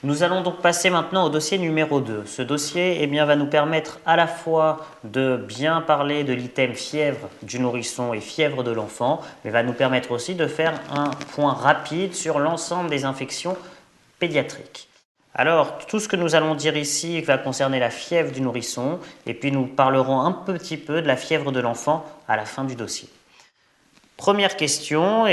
Nous allons donc passer maintenant au dossier numéro 2. Ce dossier va nous permettre à la fois de bien parler de l'item fièvre du nourrisson et fièvre de l'enfant, mais va nous permettre aussi de faire un point rapide sur l'ensemble des infections pédiatriques. Alors, tout ce que nous allons dire ici va concerner la fièvre du nourrisson, et puis nous parlerons un petit peu de la fièvre de l'enfant à la fin du dossier. Première question,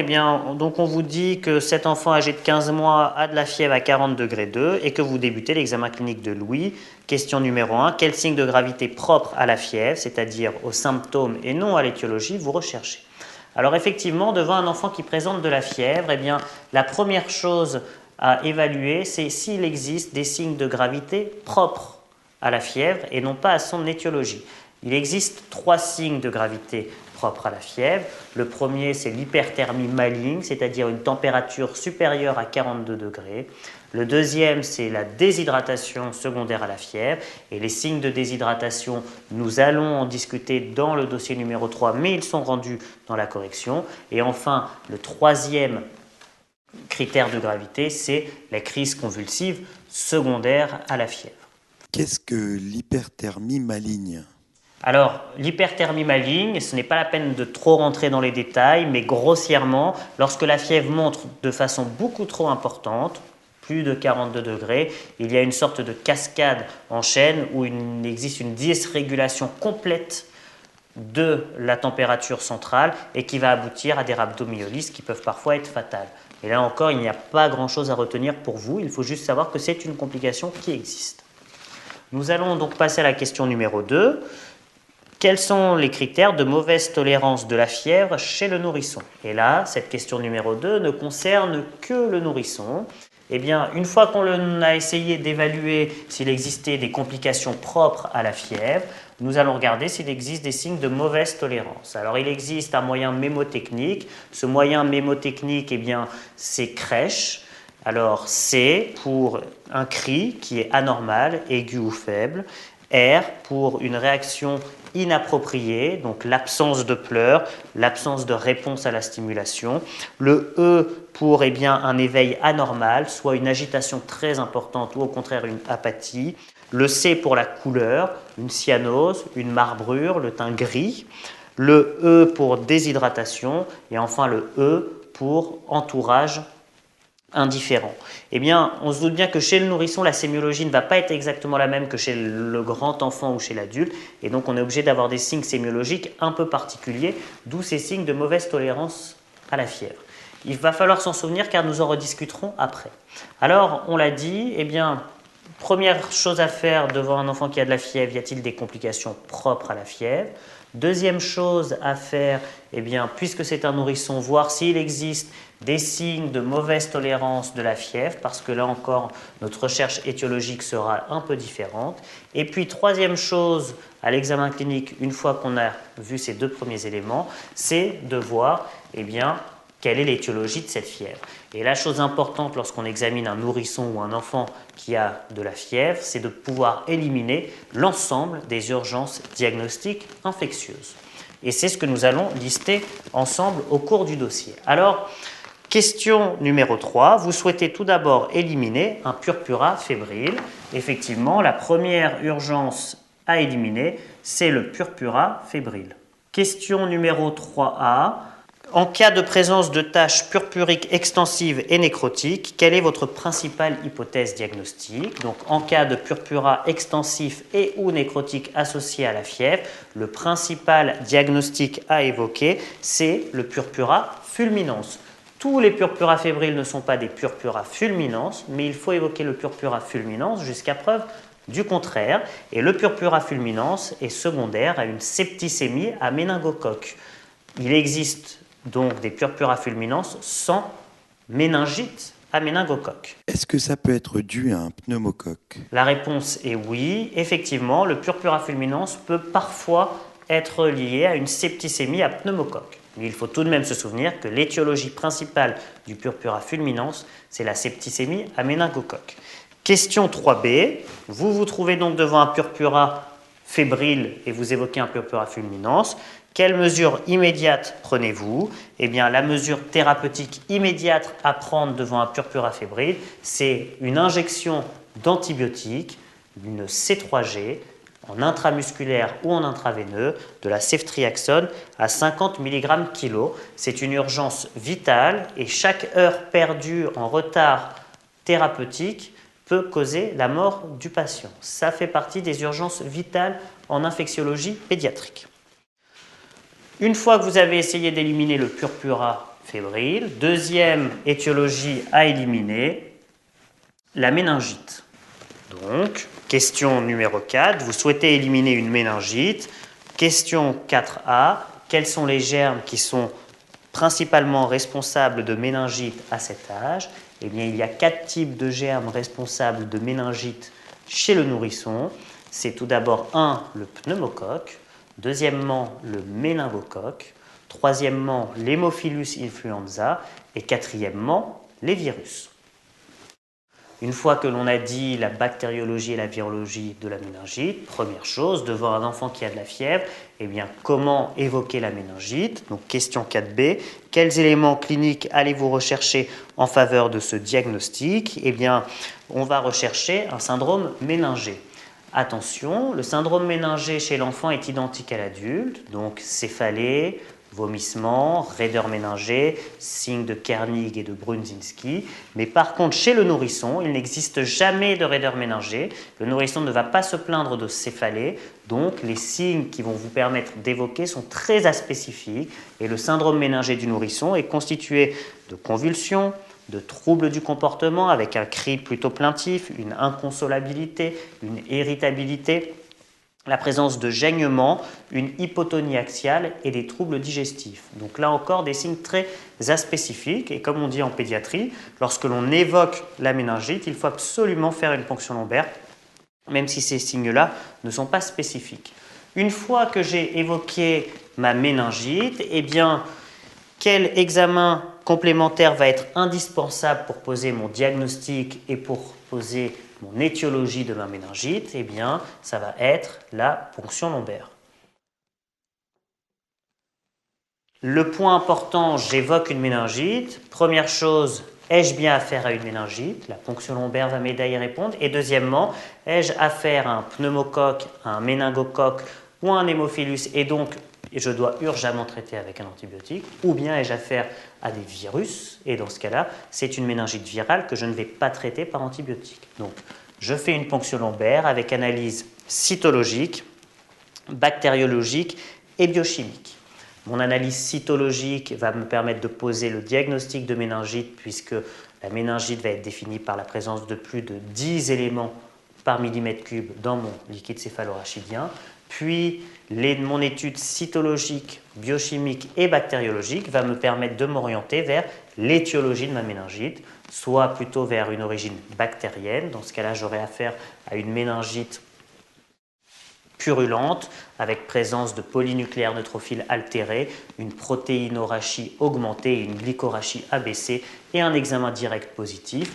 donc on vous dit que cet enfant âgé de 15 mois a de la fièvre à 40 degrés 2 et que vous débutez l'examen clinique de Louis. Question numéro 1, quel signe de gravité propre à la fièvre, c'est-à-dire aux symptômes et non à l'étiologie, vous recherchez? Alors effectivement, devant un enfant qui présente de la fièvre, la première chose à évaluer, c'est s'il existe des signes de gravité propres à la fièvre et non pas à son étiologie. Il existe 3 signes de gravité propres à la fièvre. Le premier, c'est l'hyperthermie maligne, c'est-à-dire une température supérieure à 42 degrés. Le deuxième, c'est la déshydratation secondaire à la fièvre. Et les signes de déshydratation, nous allons en discuter dans le dossier numéro 3, mais ils sont rendus dans la correction. Et enfin, le troisième critère de gravité, c'est la crise convulsive secondaire à la fièvre. Qu'est-ce que l'hyperthermie maligne ? Alors, l'hyperthermie maligne, ce n'est pas la peine de trop rentrer dans les détails, mais grossièrement, lorsque la fièvre monte de façon beaucoup trop importante, plus de 42 degrés, il y a une sorte de cascade en chaîne où il existe une dysrégulation complète de la température centrale et qui va aboutir à des rhabdomyolyses qui peuvent parfois être fatales. Et là encore, il n'y a pas grand-chose à retenir pour vous, il faut juste savoir que c'est une complication qui existe. Nous allons donc passer à la question numéro 2. Quels sont les critères de mauvaise tolérance de la fièvre chez le nourrisson? Et là, cette question numéro 2 ne concerne que le nourrisson. Une fois qu'on a essayé d'évaluer s'il existait des complications propres à la fièvre, nous allons regarder s'il existe des signes de mauvaise tolérance. Alors, il existe un moyen mémotechnique. Ce moyen mémotechnique, c'est crèche. Alors, C pour un cri qui est anormal, aigu ou faible. R pour une réaction inappropriée, donc l'absence de pleurs, l'absence de réponse à la stimulation. Le E pour un éveil anormal, soit une agitation très importante ou au contraire une apathie. Le C pour la couleur, une cyanose, une marbrure, le teint gris. Le E pour déshydratation et enfin le E pour entourage indifférent. On se doute bien que chez le nourrisson, la sémiologie ne va pas être exactement la même que chez le grand enfant ou chez l'adulte, et donc on est obligé d'avoir des signes sémiologiques un peu particuliers, d'où ces signes de mauvaise tolérance à la fièvre. Il va falloir s'en souvenir car nous en rediscuterons après. Alors, on l'a dit, première chose à faire devant un enfant qui a de la fièvre, y a-t-il des complications propres à la fièvre? Deuxième chose à faire, puisque c'est un nourrisson, voir s'il existe des signes de mauvaise tolérance de la fièvre, parce que là encore, notre recherche étiologique sera un peu différente. Et puis, troisième chose à l'examen clinique, une fois qu'on a vu ces 2 premiers éléments, c'est de voir quelle est l'étiologie de cette fièvre. Et la chose importante lorsqu'on examine un nourrisson ou un enfant qui a de la fièvre, c'est de pouvoir éliminer l'ensemble des urgences diagnostiques infectieuses. Et c'est ce que nous allons lister ensemble au cours du dossier. Alors, question numéro 3, vous souhaitez tout d'abord éliminer un purpura fébrile. Effectivement, la première urgence à éliminer, c'est le purpura fébrile. Question numéro 3A. En cas de présence de taches purpuriques extensives et nécrotiques, quelle est votre principale hypothèse diagnostique? Donc, en cas de purpura extensif et ou nécrotique associé à la fièvre, le principal diagnostic à évoquer, c'est le purpura fulminans. Tous les purpuras fébriles ne sont pas des purpuras fulminans, mais il faut évoquer le purpura fulminans jusqu'à preuve du contraire. Et le purpura fulminans est secondaire à une septicémie à méningocoque. Il existe donc des purpuras fulminans sans méningite à méningocoque. Est-ce que ça peut être dû à un pneumocoque? La réponse est oui. Effectivement, le purpura fulminans peut parfois être lié à une septicémie à pneumocoque. Mais il faut tout de même se souvenir que l'étiologie principale du purpura fulminans, c'est la septicémie à méningocoque. Question 3b. Vous vous trouvez donc devant un purpura fébrile et vous évoquez un purpura fulminans, quelle mesure immédiate prenez-vous? Eh bien, la mesure thérapeutique immédiate à prendre devant un purpura fébrile, c'est une injection d'antibiotiques, d'une C3G, en intramusculaire ou en intraveineux, de la ceftriaxone à 50 mg kg. C'est une urgence vitale et chaque heure perdue en retard thérapeutique peut causer la mort du patient. Ça fait partie des urgences vitales en infectiologie pédiatrique. Une fois que vous avez essayé d'éliminer le purpura fébrile, deuxième étiologie à éliminer, la méningite. Donc, question numéro 4, vous souhaitez éliminer une méningite. Question 4A, quels sont les germes qui sont principalement responsables de méningite à cet âge? Eh bien, il y a 4 types de germes responsables de méningite chez le nourrisson. C'est tout d'abord le pneumocoque, deuxièmement, le méningocoque, troisièmement, l'Haemophilus influenza et quatrièmement, les virus. Une fois que l'on a dit la bactériologie et la virologie de la méningite, première chose, devant un enfant qui a de la fièvre, eh bien, comment évoquer la méningite? Donc, question 4B, quels éléments cliniques allez-vous rechercher en faveur de ce diagnostic? Eh bien, on va rechercher un syndrome méningé. Attention, le syndrome méningé chez l'enfant est identique à l'adulte, donc céphalée, vomissements, raideur méningée, signes de Kernig et de Brudzinski. Mais par contre, chez le nourrisson, il n'existe jamais de raideur méningée. Le nourrisson ne va pas se plaindre de céphalée. Donc, les signes qui vont vous permettre d'évoquer sont très aspécifiques. Et le syndrome méningé du nourrisson est constitué de convulsions, de troubles du comportement avec un cri plutôt plaintif, une inconsolabilité, une irritabilité, la présence de gênements, une hypotonie axiale et des troubles digestifs. Donc là encore, des signes très aspécifiques. Et comme on dit en pédiatrie, lorsque l'on évoque la méningite, il faut absolument faire une ponction lombaire, même si ces signes-là ne sont pas spécifiques. Une fois que j'ai évoqué ma méningite, eh bien, quel examen complémentaire va être indispensable pour poser mon diagnostic et pour poser mon étiologie de ma méningite? Eh bien, ça va être la ponction lombaire. Le point important, j'évoque une méningite. Première chose, ai-je bien affaire à une méningite? La ponction lombaire va m'aider à y répondre. Et deuxièmement, ai-je affaire à un pneumocoque, à un méningocoque ou à un hémophilus et donc je dois urgemment traiter avec un antibiotique, ou bien ai-je affaire à des virus, et dans ce cas-là, c'est une méningite virale que je ne vais pas traiter par antibiotique. Donc, je fais une ponction lombaire avec analyse cytologique, bactériologique et biochimique. Mon analyse cytologique va me permettre de poser le diagnostic de méningite, puisque la méningite va être définie par la présence de plus de 10 éléments par millimètre cube dans mon liquide céphalorachidien. Puis, mon étude cytologique, biochimique et bactériologique va me permettre de m'orienter vers l'étiologie de ma méningite, soit plutôt vers une origine bactérienne. Dans ce cas-là, j'aurai affaire à une méningite purulente avec présence de polynucléaires neutrophiles altérés, une protéinorachie augmentée, une glycorachie abaissée et un examen direct positif,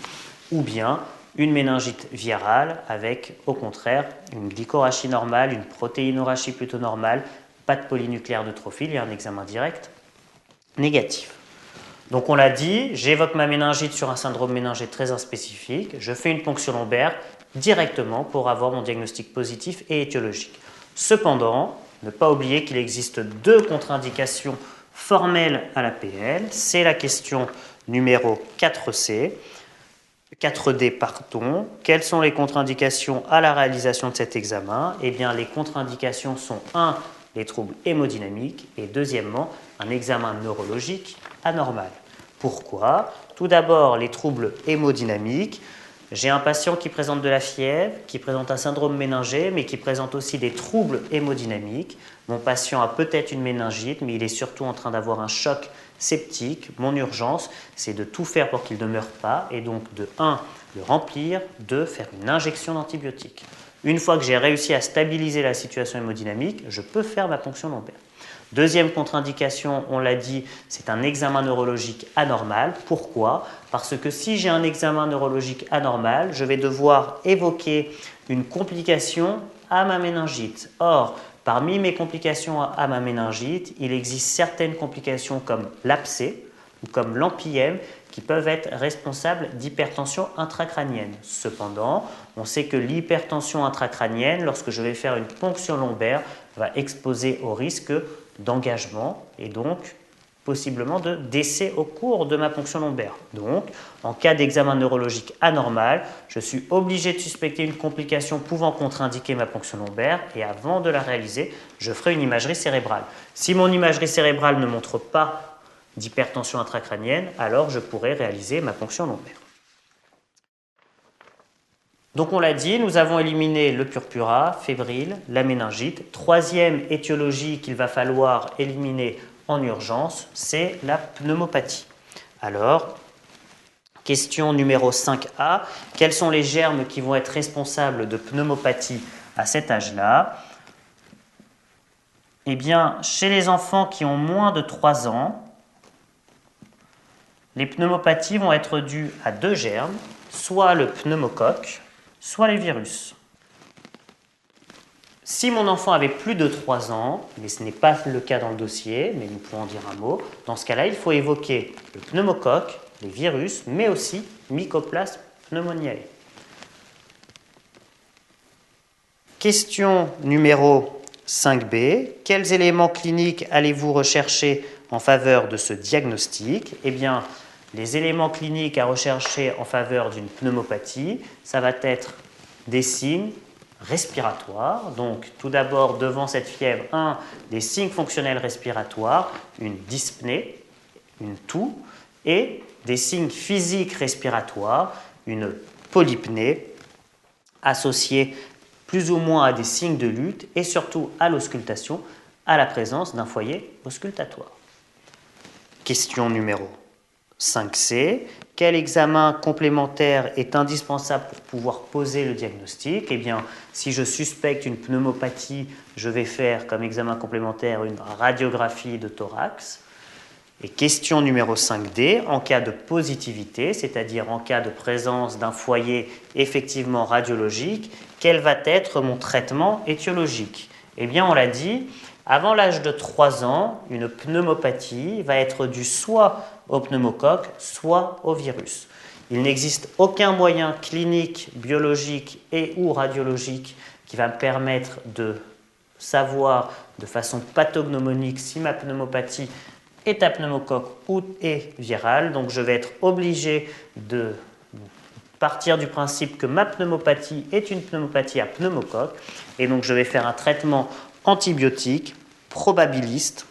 ou bien une méningite virale avec, au contraire, une glycorachie normale, une protéinorachie plutôt normale, pas de polynucléaires neutrophiles et un examen direct négatif. Donc on l'a dit, j'évoque ma méningite sur un syndrome méningé très inspécifique, je fais une ponction lombaire directement pour avoir mon diagnostic positif et étiologique. Cependant, ne pas oublier qu'il existe 2 contre-indications formelles à la PL, c'est la question numéro 4D. Quelles sont les contre-indications à la réalisation de cet examen? Eh bien, les contre-indications sont 1. Les troubles hémodynamiques et deuxièmement, un examen neurologique anormal. Pourquoi? Tout d'abord, les troubles hémodynamiques. J'ai un patient qui présente de la fièvre, qui présente un syndrome méningé, mais qui présente aussi des troubles hémodynamiques. Mon patient a peut-être une méningite, mais il est surtout en train d'avoir un choc septique. Mon urgence, c'est de tout faire pour qu'il ne meure pas, et donc de 1, le remplir, 2, faire une injection d'antibiotiques. Une fois que j'ai réussi à stabiliser la situation hémodynamique, je peux faire ma ponction lombaire. Deuxième contre-indication, on l'a dit, c'est un examen neurologique anormal. Pourquoi? Parce que si j'ai un examen neurologique anormal, je vais devoir évoquer une complication à ma méningite. Or, parmi mes complications à ma méningite, il existe certaines complications comme l'abcès ou comme l'empyème qui peuvent être responsables d'hypertension intracrânienne. Cependant, on sait que l'hypertension intracrânienne, lorsque je vais faire une ponction lombaire, va exposer au risque d'engagement et donc possiblement de décès au cours de ma ponction lombaire. Donc, en cas d'examen neurologique anormal, je suis obligé de suspecter une complication pouvant contre-indiquer ma ponction lombaire et avant de la réaliser, je ferai une imagerie cérébrale. Si mon imagerie cérébrale ne montre pas d'hypertension intracrânienne, alors je pourrai réaliser ma ponction lombaire. Donc on l'a dit, nous avons éliminé le purpura, fébrile, la méningite. Troisième étiologie qu'il va falloir éliminer en urgence, c'est la pneumopathie. Alors, question numéro 5A, quels sont les germes qui vont être responsables de pneumopathie à cet âge-là? Eh bien, chez les enfants qui ont moins de 3 ans, les pneumopathies vont être dues à 2 germes, soit le pneumocoque, soit les virus. Si mon enfant avait plus de 3 ans, mais ce n'est pas le cas dans le dossier, mais nous pouvons en dire un mot, dans ce cas-là, il faut évoquer le pneumocoque, les virus, mais aussi Mycoplasme pneumoniae. Question numéro 5B. Quels éléments cliniques allez-vous rechercher en faveur de ce diagnostic? Eh bien, les éléments cliniques à rechercher en faveur d'une pneumopathie, ça va être des signes respiratoires. Donc, tout d'abord, devant cette fièvre, des signes fonctionnels respiratoires, une dyspnée, une toux, et des signes physiques respiratoires, une polypnée, associée plus ou moins à des signes de lutte et surtout à l'auscultation, à la présence d'un foyer auscultatoire. Question numéro 5C. Quel examen complémentaire est indispensable pour pouvoir poser le diagnostic? Eh bien, si je suspecte une pneumopathie, je vais faire comme examen complémentaire une radiographie de thorax. Et question numéro 5D, en cas de positivité, c'est-à-dire en cas de présence d'un foyer effectivement radiologique, quel va être mon traitement étiologique? Eh bien, on l'a dit, avant l'âge de 3 ans, une pneumopathie va être due soit au pneumocoque, soit au virus. Il n'existe aucun moyen clinique, biologique et ou radiologique qui va me permettre de savoir de façon pathognomonique si ma pneumopathie est à pneumocoque ou est virale. Donc je vais être obligé de partir du principe que ma pneumopathie est une pneumopathie à pneumocoque et donc je vais faire un traitement antibiotique probabiliste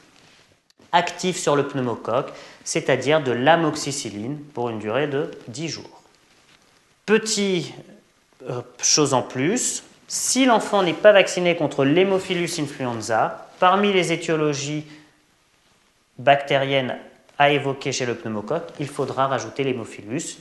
actif sur le pneumocoque, c'est-à-dire de l'amoxicilline pour une durée de 10 jours. Petite chose en plus, si l'enfant n'est pas vacciné contre l'Haemophilus influenza, parmi les étiologies bactériennes à évoquer chez le pneumocoque, il faudra rajouter l'hémophilus.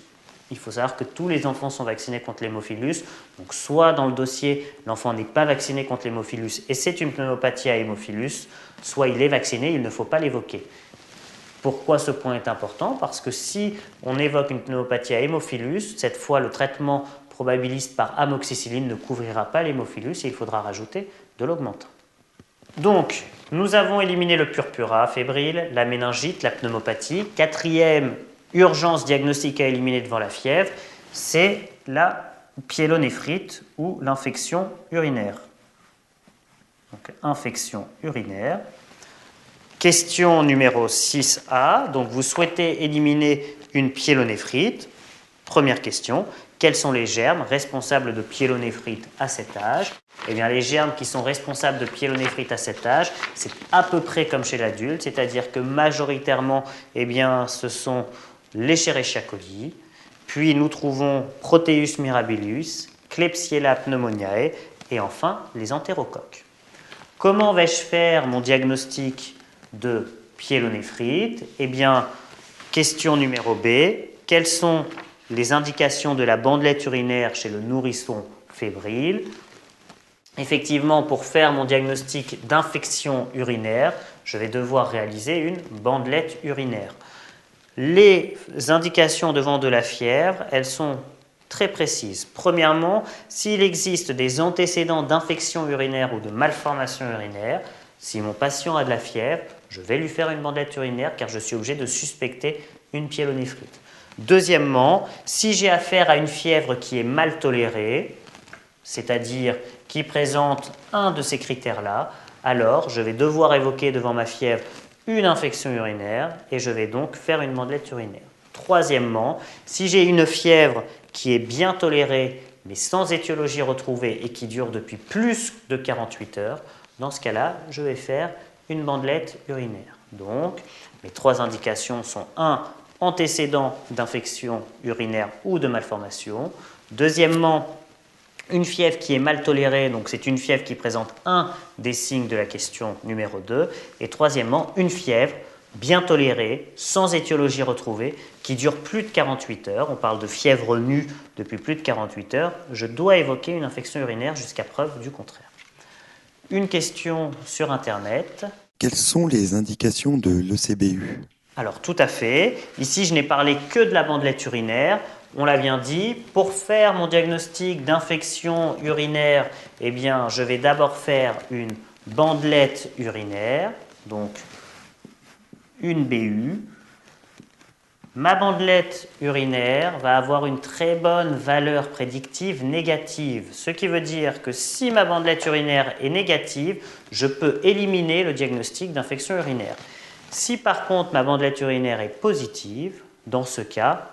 Il faut savoir que tous les enfants sont vaccinés contre l'hémophilus. Donc soit dans le dossier, l'enfant n'est pas vacciné contre l'hémophilus et c'est une pneumopathie à hémophilus, soit il est vacciné, il ne faut pas l'évoquer. Pourquoi ce point est important? Parce que si on évoque une pneumopathie à hémophilus, cette fois le traitement probabiliste par amoxicilline ne couvrira pas l'hémophilus et il faudra rajouter de l'augmentin. Donc, nous avons éliminé le purpura fébrile, la méningite, la pneumopathie. Quatrième urgence diagnostique à éliminer devant la fièvre, c'est la pyélonéphrite ou l'infection urinaire. Donc, infection urinaire. Question numéro 6A. Donc, vous souhaitez éliminer une pyélonéphrite. Première question. Quels sont les germes responsables de pyélonéphrite à cet âge? Eh bien, les germes qui sont responsables de pyélonéphrite à cet âge, c'est à peu près comme chez l'adulte, c'est-à-dire que majoritairement, eh bien, ce sont l'Escherichia coli, puis nous trouvons Proteus mirabilis, Klebsiella pneumoniae et enfin les entérocoques. Comment vais-je faire mon diagnostic de pyélonéphrite? Eh bien, question numéro B, quelles sont les indications de la bandelette urinaire chez le nourrisson fébrile? effectivement, pour faire mon diagnostic d'infection urinaire, je vais devoir réaliser une bandelette urinaire. Les indications devant de la fièvre, elles sont très précises. Premièrement, s'il existe des antécédents d'infection urinaire ou de malformation urinaire, si mon patient a de la fièvre, je vais lui faire une bandelette urinaire car je suis obligé de suspecter une pyélonéphrite. Deuxièmement, si j'ai affaire à une fièvre qui est mal tolérée, c'est-à-dire qui présente un de ces critères-là, alors je vais devoir évoquer devant ma fièvre une infection urinaire et je vais donc faire une bandelette urinaire. Troisièmement, si j'ai une fièvre qui est bien tolérée mais sans étiologie retrouvée et qui dure depuis plus de 48 heures, dans ce cas-là, je vais faire une bandelette urinaire. Donc, mes trois indications sont 1. Antécédent d'infection urinaire ou de malformation. Deuxièmement, une fièvre qui est mal tolérée, donc c'est une fièvre qui présente un des signes de la question numéro 2. Et troisièmement, une fièvre bien tolérée, sans étiologie retrouvée, qui dure plus de 48 heures. On parle de fièvre nue depuis plus de 48 heures. Je dois évoquer une infection urinaire jusqu'à preuve du contraire. Une question sur Internet. Quelles sont les indications de l'ECBU? Alors tout à fait. Ici, je n'ai parlé que de la bandelette urinaire. On l'a bien dit, pour faire mon diagnostic d'infection urinaire, eh bien, je vais d'abord faire une bandelette urinaire, donc une BU. Ma bandelette urinaire va avoir une très bonne valeur prédictive négative, ce qui veut dire que si ma bandelette urinaire est négative, je peux éliminer le diagnostic d'infection urinaire. Si par contre ma bandelette urinaire est positive, dans ce cas,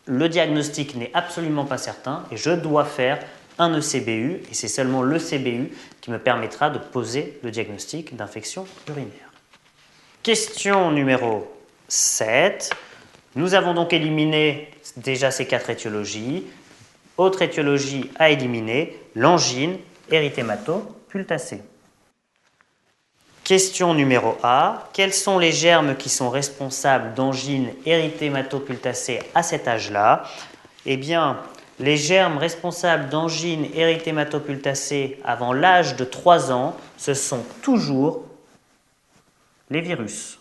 le diagnostic n'est absolument pas certain et je dois faire un ECBU et c'est seulement l'ECBU qui me permettra de poser le diagnostic d'infection urinaire. Question numéro 7. Nous avons donc éliminé déjà ces 4 étiologies. Autre étiologie à éliminer, l'angine érythémato-pultacée. Question numéro A. Quels sont les germes qui sont responsables d'angine érythémato-pultacée à cet âge-là? Eh bien, les germes responsables d'angine érythémato-pultacée avant l'âge de 3 ans, ce sont toujours les virus.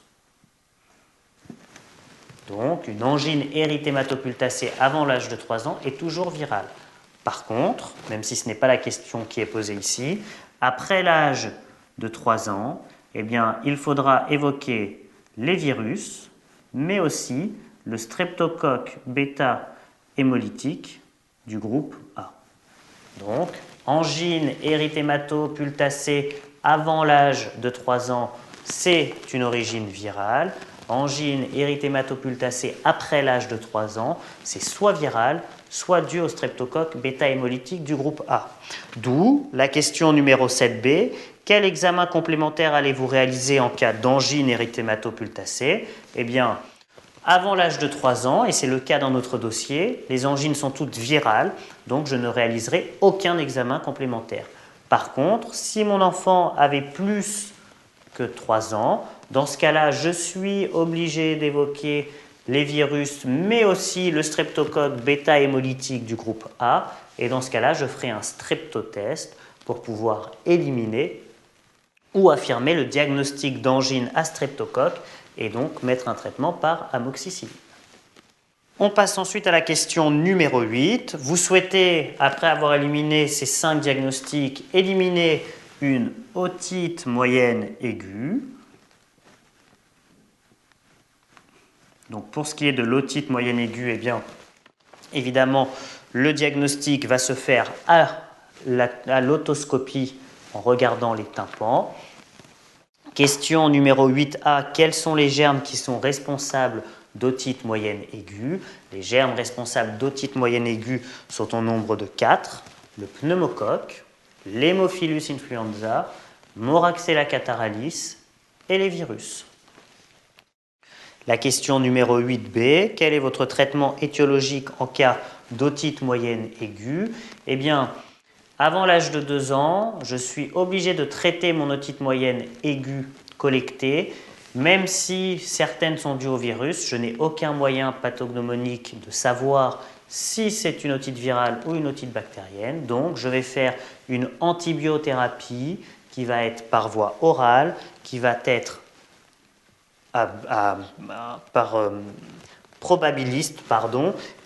Donc, une angine érythémato-pultacée avant l'âge de 3 ans est toujours virale. Par contre, même si ce n'est pas la question qui est posée ici, après l'âge de 3 ans, eh bien, il faudra évoquer les virus, mais aussi le streptocoque bêta-hémolytique du groupe A. Donc, angine érythémato-pultacée avant l'âge de 3 ans, c'est une origine virale. Angine érythémato-pultacée après l'âge de 3 ans, c'est soit viral, soit dû au streptocoque bêta-hémolytique du groupe A. D'où la question numéro 7b. Quel examen complémentaire allez-vous réaliser en cas d'angine érythémato-pultacée? Eh bien, avant l'âge de 3 ans, et c'est le cas dans notre dossier, les angines sont toutes virales, donc je ne réaliserai aucun examen complémentaire. Par contre, si mon enfant avait plus que 3 ans, dans ce cas-là, je suis obligé d'évoquer les virus, mais aussi le streptocoque bêta-hémolytique du groupe A. Et dans ce cas-là, je ferai un streptotest pour pouvoir éliminer ou affirmer le diagnostic d'angine à streptocoque et donc mettre un traitement par amoxicilline. On passe ensuite à la question numéro 8. Vous souhaitez, après avoir éliminé ces 5 diagnostics, éliminer une otite moyenne aiguë. Donc pour ce qui est de l'otite moyenne aiguë, eh bien, évidemment, le diagnostic va se faire à l'otoscopie en regardant les tympans. Question numéro 8a. Quels sont les germes qui sont responsables d'otite moyenne aiguë? Les germes responsables d'otite moyenne aiguë sont au nombre de 4. Le pneumocoque, l'Haemophilus influenza, Moraxella catarrhalis et les virus. La question numéro 8b, quel est votre traitement étiologique en cas d'otite moyenne aiguë? Eh bien, avant l'âge de 2 ans, je suis obligé de traiter mon otite moyenne aiguë collectée. Même si certaines sont dues au virus, je n'ai aucun moyen pathognomonique de savoir si c'est une otite virale ou une otite bactérienne. Donc, je vais faire une antibiothérapie qui va être par voie orale, qui va être probabiliste,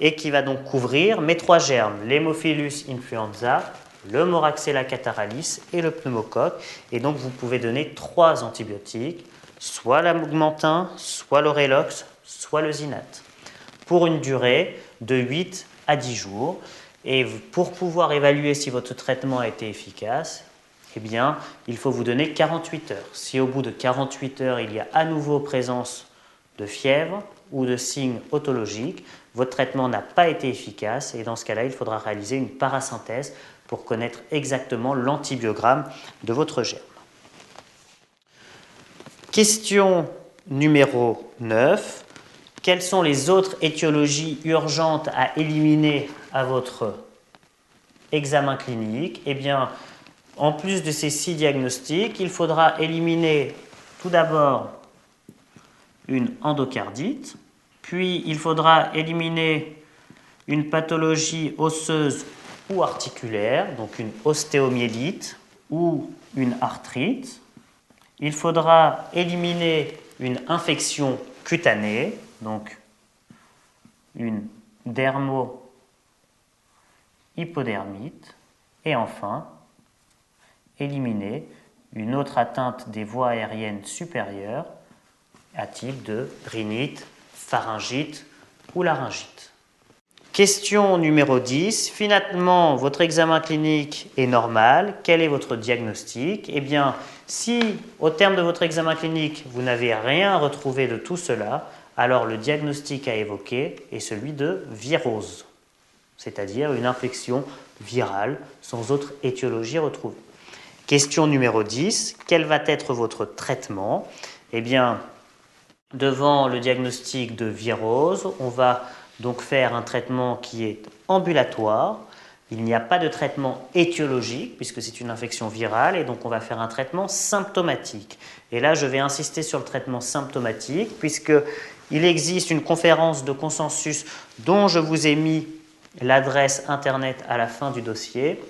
et qui va donc couvrir mes 3 germes, l'Haemophilus influenza, le Moraxella catarrhalis et le pneumocoque. Et donc, vous pouvez donner 3 antibiotiques, soit l'augmentin, soit l'Orelox, soit le Zinate, pour une durée de 8 à 10 jours. Et pour pouvoir évaluer si votre traitement a été efficace, eh bien, il faut vous donner 48 heures. Si au bout de 48 heures, il y a à nouveau présence de fièvre ou de signes otologiques, votre traitement n'a pas été efficace et dans ce cas-là, il faudra réaliser une parasynthèse pour connaître exactement l'antibiogramme de votre germe. Question numéro 9. Quelles sont les autres étiologies urgentes à éliminer à votre examen clinique? Eh bien, en plus de ces 6 diagnostics, il faudra éliminer tout d'abord une endocardite, puis il faudra éliminer une pathologie osseuse ou articulaire, donc une ostéomyélite ou une arthrite. Il faudra éliminer une infection cutanée, donc une dermo-hypodermite, et enfin éliminer une autre atteinte des voies aériennes supérieures à type de rhinite, pharyngite ou laryngite. Question numéro 10. Finalement, votre examen clinique est normal. Quel est votre diagnostic? Eh bien, si au terme de votre examen clinique, vous n'avez rien retrouvé de tout cela, alors le diagnostic à évoquer est celui de virose, c'est-à-dire une infection virale sans autre étiologie retrouvée. Question numéro 10. Quel va être votre traitement? Eh bien, devant le diagnostic de virose, on va donc faire un traitement qui est ambulatoire. Il n'y a pas de traitement étiologique puisque c'est une infection virale et donc on va faire un traitement symptomatique. Et là, je vais insister sur le traitement symptomatique puisqu'il existe une conférence de consensus dont je vous ai mis l'adresse internet à la fin du dossier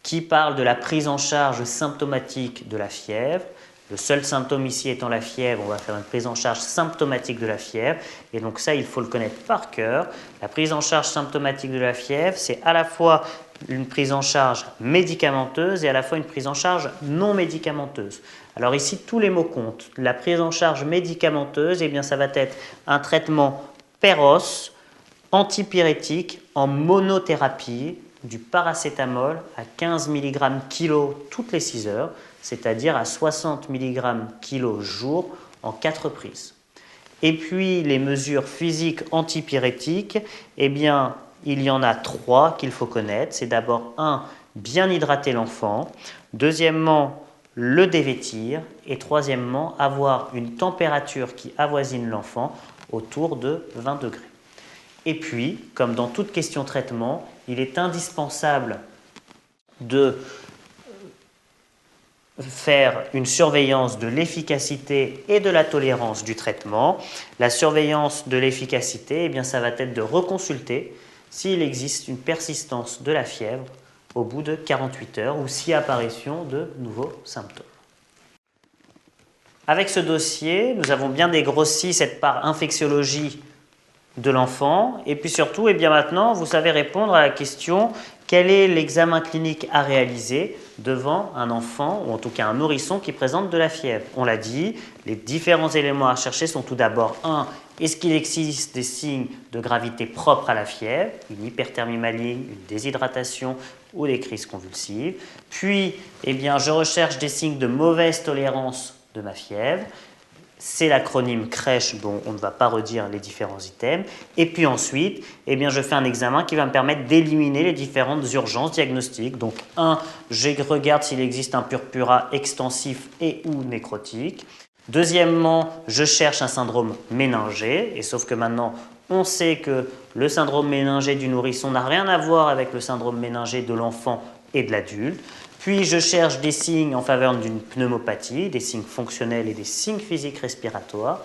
qui parle de la prise en charge symptomatique de la fièvre. Le seul symptôme ici étant la fièvre, on va faire une prise en charge symptomatique de la fièvre. Et donc ça, il faut le connaître par cœur. La prise en charge symptomatique de la fièvre, c'est à la fois une prise en charge médicamenteuse et à la fois une prise en charge non médicamenteuse. Alors ici, tous les mots comptent. La prise en charge médicamenteuse, eh bien, ça va être un traitement péros, antipyrétique en monothérapie, du paracétamol à 15 mg kg toutes les 6 heures, c'est-à-dire à 60 mg kg jour en 4 prises. Et puis les mesures physiques antipyrétiques, eh bien, il y en a 3 qu'il faut connaître. C'est d'abord 1, bien hydrater l'enfant. Deuxièmement, le dévêtir. Et troisièmement, avoir une température qui avoisine l'enfant autour de 20 degrés. Et puis, comme dans toute question traitement, il est indispensable de faire une surveillance de l'efficacité et de la tolérance du traitement. La surveillance de l'efficacité, eh bien, ça va être de reconsulter s'il existe une persistance de la fièvre au bout de 48 heures ou si apparition de nouveaux symptômes. Avec ce dossier, nous avons bien dégrossi cette part infectiologie de l'enfant et puis surtout, eh bien maintenant, vous savez répondre à la question quel est l'examen clinique à réaliser devant un enfant ou en tout cas un nourrisson qui présente de la fièvre. On l'a dit, les différents éléments à chercher sont tout d'abord 1. Est-ce qu'il existe des signes de gravité propres à la fièvre, une hyperthermie maligne, une déshydratation ou des crises convulsives. Puis, eh bien, je recherche des signes de mauvaise tolérance de ma fièvre. C'est l'acronyme CRESH dont on ne va pas redire les différents items. Et puis ensuite, eh bien, je fais un examen qui va me permettre d'éliminer les différentes urgences diagnostiques. Donc 1, je regarde s'il existe un purpura extensif et ou nécrotique. Deuxièmement, je cherche un syndrome méningé. Et sauf que maintenant, on sait que le syndrome méningé du nourrisson n'a rien à voir avec le syndrome méningé de l'enfant et de l'adulte. Puis je cherche des signes en faveur d'une pneumopathie, des signes fonctionnels et des signes physiques respiratoires.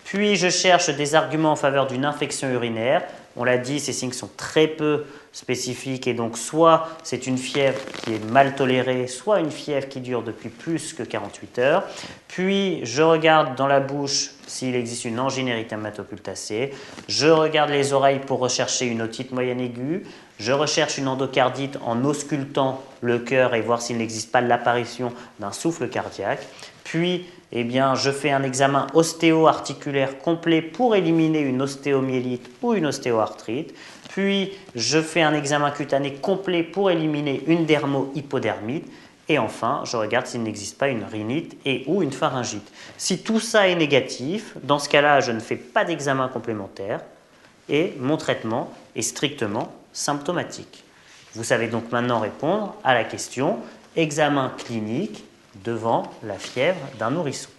Puis je cherche des arguments en faveur d'une infection urinaire. On l'a dit, ces signes sont très peu spécifiques et donc soit c'est une fièvre qui est mal tolérée, soit une fièvre qui dure depuis plus que 48 heures. Puis je regarde dans la bouche s'il existe une angine érythématopultacée. Je regarde les oreilles pour rechercher une otite moyenne aiguë. Je recherche une endocardite en auscultant le cœur et voir s'il n'existe pas l'apparition d'un souffle cardiaque. Puis, je fais un examen ostéo-articulaire complet pour éliminer une ostéomyélite ou une ostéoarthrite. Puis, je fais un examen cutané complet pour éliminer une dermo-hypodermite. Et enfin, je regarde s'il n'existe pas une rhinite et ou une pharyngite. Si tout ça est négatif, dans ce cas-là, je ne fais pas d'examen complémentaire et mon traitement est strictement symptomatique. Vous savez donc maintenant répondre à la question examen clinique devant la fièvre d'un nourrisson.